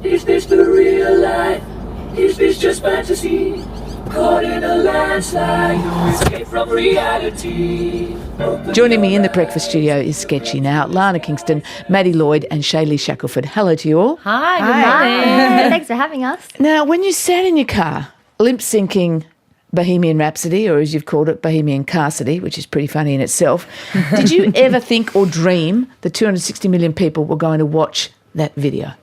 Is this the real life? Is this just fantasy? Caught in a landslide, no escape from reality. Joining me in the breakfast studio is Sketchy now. Lana, Kington, Maddy, Lloyd and Shae-Lee, Shackleford. Hello to you all. Hi, good morning. Thanks for having us. Now, when you sat in your car, lip-syncing Bohemian Rhapsody, or as you've called it, Bohemian Carsody, which is pretty funny in itself, did you ever think or dream that 260 million people were going to watch that video?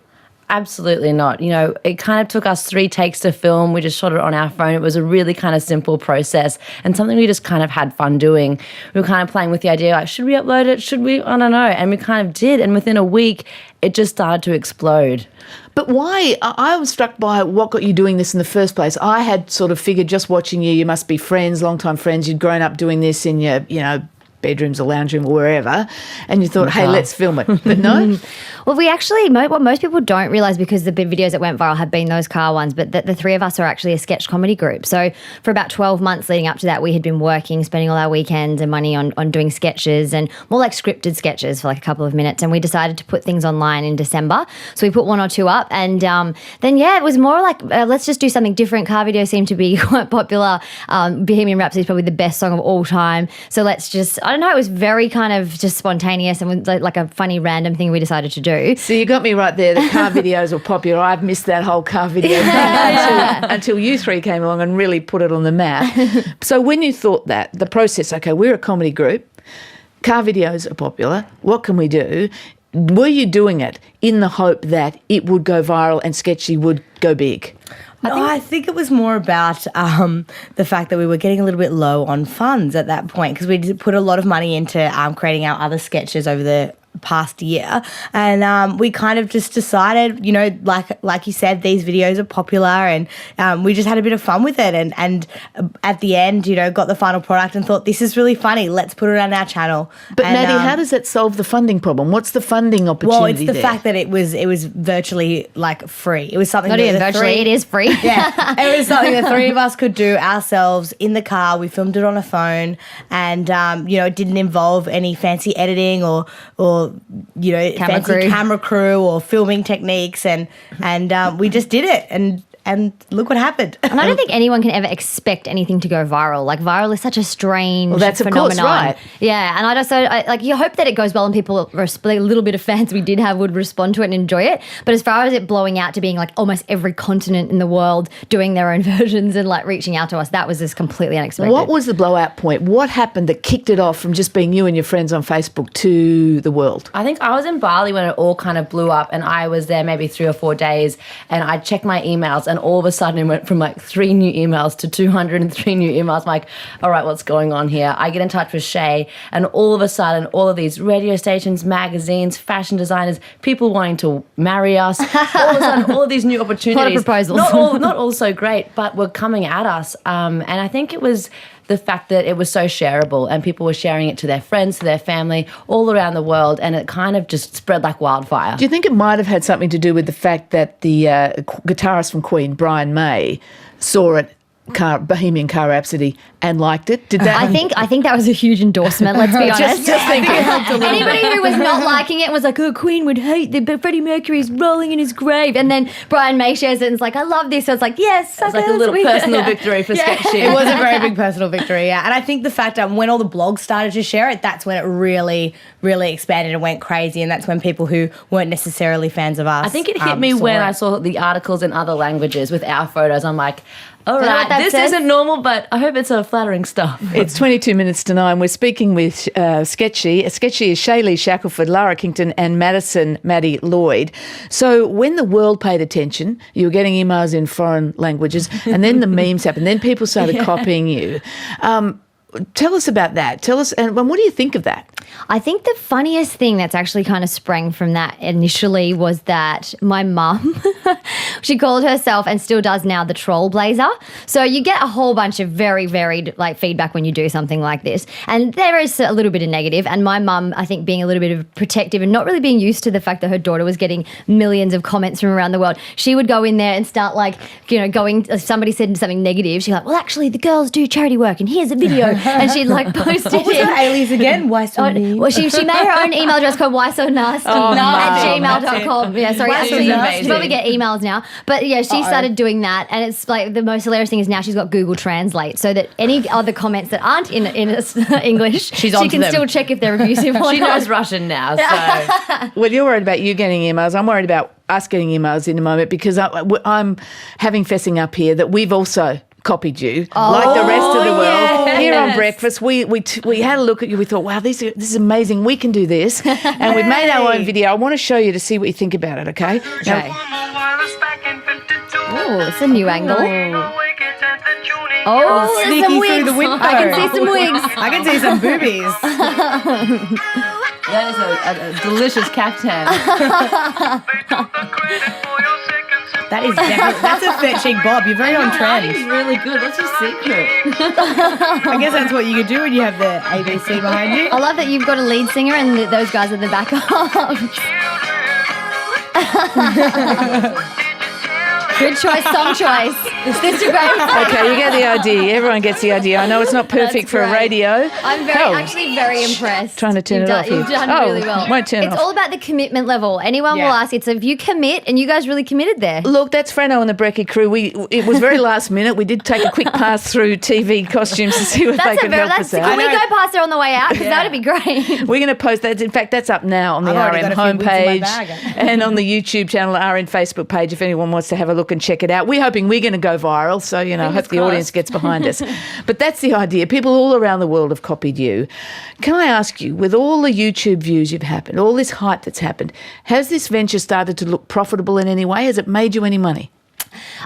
Absolutely not. You know, it kind of took us 3 takes to film. We just shot it on our phone. It was a really kind of simple process and something we just kind of had fun doing. We were kind of playing with the idea, like, should we upload it? Should we? I don't know. And we kind of did. And within a week, it just started to explode. But why? I was struck by what got you doing this in the first place. I had sort of figured just watching you must be friends, long-time friends. You'd grown up doing this in your, bedrooms or lounge room or wherever, and you thought, hey, let's film it. But no? Well, we actually, what most people don't realise, because the big videos that went viral have been those car ones, but the 3 of us are actually a sketch comedy group. So for about 12 months leading up to that, we had been working, spending all our weekends and money on doing sketches, and more like scripted sketches for like a couple of minutes. And we decided to put things online in December. So we put 1 or 2 up, and then, it was more like, let's just do something different. Car videos seem to be quite popular. Bohemian Rhapsody is probably the best song of all time. So let's just, I don't know, it was very kind of just spontaneous and was like a funny random thing we decided to do. So you got me right there. The car videos were popular. I've missed that whole car video until you 3 came along and really put it on the map. So when you thought that, the process, okay, we're a comedy group, car videos are popular, what can we do? Were you doing it in the hope that it would go viral and Sketchy would go big? I think it was more about the fact that we were getting a little bit low on funds at that point, because we did put a lot of money into creating our other sketches over the past year, and we kind of just decided, like you said, these videos are popular, and we just had a bit of fun with it, and at the end, got the final product and thought, this is really funny, let's put it on our channel. But Maddy, how does that solve the funding problem? What's the funding opportunity? Well, it's the fact that it was virtually like free. It was something not even virtually, it is free. Yeah, it was something the 3 of us could do ourselves in the car. We filmed it on a phone, and it didn't involve any fancy editing or camera crew or filming techniques, and we just did it, and look what happened. And I don't think anyone can ever expect anything to go viral. Like, viral is such a strange that's phenomenon. Of course right. Yeah, and you hope that it goes well and people, a little bit of fans we did have, would respond to it and enjoy it. But as far as it blowing out to being like almost every continent in the world doing their own versions and like reaching out to us, that was just completely unexpected. What was the blowout point? What happened that kicked it off from just being you and your friends on Facebook to the world? I think I was in Bali when it all kind of blew up, and I was there maybe 3 or 4 days, and I checked my emails, and all of a sudden it went from like 3 new emails to 203 new emails. I'm like, all right, what's going on here? I get in touch with Shae, and all of a sudden all of these radio stations, magazines, fashion designers, people wanting to marry us, all of a sudden all of these new opportunities. A lot of proposals. Not all so great, but were coming at us. And I think it was the fact that it was so shareable, and people were sharing it to their friends, to their family, all around the world, and it kind of just spread like wildfire. Do you think it might have had something to do with the fact that the guitarist from Queen, Brian May, saw it, Bohemian Car Rhapsody, and liked it? Did that? I think that was a huge endorsement. Let's be honest. Just thinking. Anybody who was not liking it was like, "Oh, Queen would hate that Freddie Mercury's rolling in his grave," and then Brian May shares it and is like, "I love this." So it's like, yes, it's like a little personal victory for Sketchy. It was a very big personal victory, yeah. And I think the fact that when all the blogs started to share it, that's when it really, really expanded and went crazy, and that's when people who weren't necessarily fans of us, I think it hit me when I saw the articles in other languages with our photos. I'm like, all right, this isn't normal, but I hope it's a flattering stuff. It's 22 minutes to 9. We're speaking with Sketchy. Sketchy is Shae-Lee, Shackleford, Lara, Kington and Maddy, Lloyd. So when the world paid attention, you were getting emails in foreign languages, and then the memes happened. Then people started copying you. Tell us about that. Tell us, and what do you think of that? I think the funniest thing that's actually kind of sprang from that initially was that my mum, she called herself, and still does now, the troll blazer. So you get a whole bunch of very varied feedback when you do something like this. And there is a little bit of negative. And my mum, I think, being a little bit of protective and not really being used to the fact that her daughter was getting millions of comments from around the world, she would go in there and start going, if somebody said something negative, she's like, well, actually, the girls do charity work, and here's a video and she'd like posted What's it. her alias again? Why so mean? Well, she made her own email address called why so nasty at gmail.com. Yeah, sorry. Why so Actually, nasty? she probably get emails now. But yeah, she started doing that, and it's like the most hilarious thing is now she's got Google Translate, so that any other comments that aren't in English, she onto can them. still check if they're abusive or She not. knows Russian now, so Well, you're worried about you getting emails. I'm worried about us getting emails in a moment because I'm having fessing up here that we've also copied you like the rest of the world. Here on Breakfast, we had a look at you. We thought, wow, this is amazing. We can do this. And we've made our own video. I want to show you to see what you think about it, okay? Okay. Oh, it's a new angle. Oh, there's Sneaking some through wigs. the window. I can see some wigs. I can see some boobies. that is a delicious caftan. That's a fetching bob. You're very on trend. Writing's really good. What's your secret? I guess that's what you could do when you have the ABC behind you. I love that you've got a lead singer and those guys at the back Good choice, song choice. This is great. Okay, you get the idea. Everyone gets the idea. I know it's not perfect for a great. radio. I'm actually very impressed. Trying to turn You've it off. You've done really well. Won't turn it's off. all about the commitment level. Anyone will Yeah. ask it. So if you commit, and you guys really committed there. Look, that's Frano and the Brecky crew. It was very last minute. We did take a quick pass through TV costumes to see if they could help us Can out. we go past there on the way out? Because that'd be great. We're going to post that. In fact, that's up now on the I've already RN got a few wigs in my homepage bag. and on the YouTube channel, RN Facebook page, if anyone wants to have a look and check it out. We're hoping we're going to go viral, so, I hope the audience gets behind us. But that's the idea. People all around the world have copied you. Can I ask you, with all the YouTube views you've happened, all this hype that's happened, has this venture started to look profitable in any way? Has it made you any money?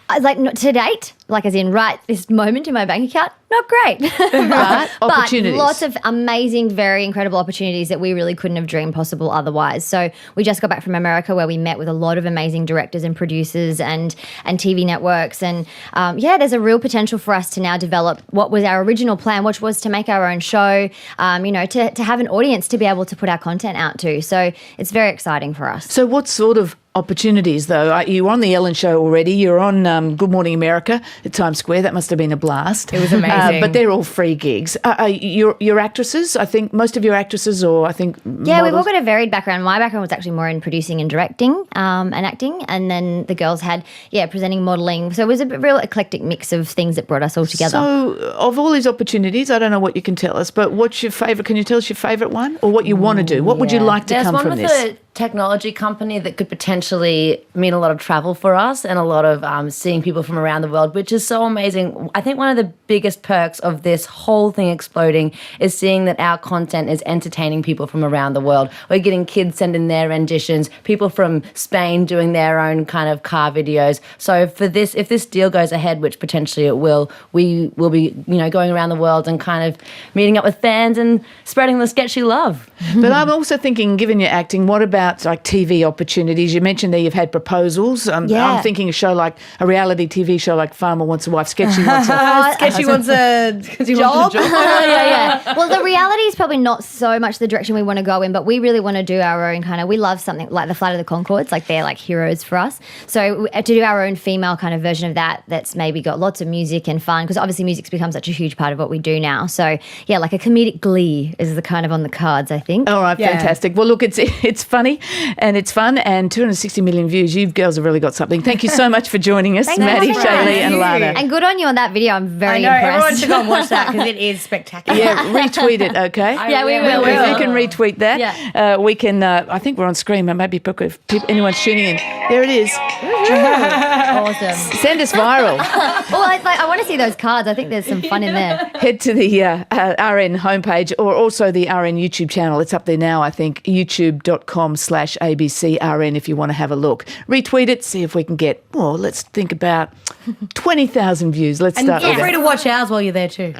To date, as in right this moment in my bank account, not great. But opportunities. But lots of amazing, very incredible opportunities that we really couldn't have dreamed possible otherwise. So we just got back from America where we met with a lot of amazing directors and producers and TV networks. And there's a real potential for us to now develop what was our original plan, which was to make our own show, to have an audience to be able to put our content out to. So it's very exciting for us. So what sort of opportunities, though? You were on the Ellen Show already. You're on Good Morning America at Times Square. That must have been a blast. It was amazing. But they're all free gigs. Your actresses, I think most of your actresses, or I think Yeah, models. we've all got a varied background. My background was actually more in producing and directing and acting. And then the girls had, presenting, modelling. So it was a real eclectic mix of things that brought us all together. So of all these opportunities, I don't know what you can tell us, but what's your favourite? Can you tell us your favourite one or what you want to do? What would you like to There's come one from with this? a technology company that could potentially mean a lot of travel for us and a lot of seeing people from around the world, which is so amazing. I think one of the biggest perks of this whole thing exploding is seeing that our content is entertaining people from around the world. We're getting kids sending their renditions, people from Spain doing their own kind of car videos. So for this, if this deal goes ahead, which potentially it will, we will be, going around the world and kind of meeting up with fans and spreading the Sketchy love. But I'm also thinking, given your acting, what about TV opportunities? You mentioned there you've had proposals. I'm thinking a reality TV show like Farmer Wants a Wife, Sketchy Wants a... Sketchy wants a job. Well, the reality is probably not so much the direction we want to go in, but we really want to do our own kind of, we love something like the Flight of the Conchords, they're like heroes for us. So to do our own female kind of version of that's maybe got lots of music and fun, because obviously music's become such a huge part of what we do now. So like a comedic Glee is the kind of on the cards, I think. All right, fantastic. Well, look, it's funny and it's fun, and 260 million views. You girls have really got something. Thank you so much for joining us, Thanks for Maddie, having us. Shae-Lee and Lana. And good on you on that video. I'm very Everyone impressed. should go and watch that because it is spectacular. Yeah, retweet it, okay? Yeah, we will. If you can retweet that, Yeah. we can. I think we're on screen, but maybe if anyone's tuning in, there it is. Awesome. Send us viral. Well, I want to see those cards. I think there's some fun in there. Head to the RN homepage or also the RN YouTube channel. It's up there now, I think, youtube.com/ABCRN if you want to have a look. Retweet it, see if we can get, let's think about 20,000 views. Let's And start feel with free that. to watch ours while you're there too.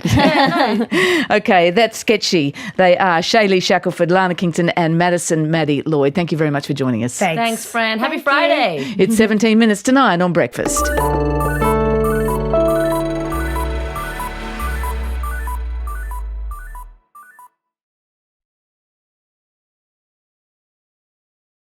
Okay, that's Sketchy. They are Shae-Lee, Shackleford, Lana, Kington and Maddy, Lloyd. Thank you very much for joining us. Thanks, Fran. Happy Friday. It's 17 minutes to 9 on Breakfast.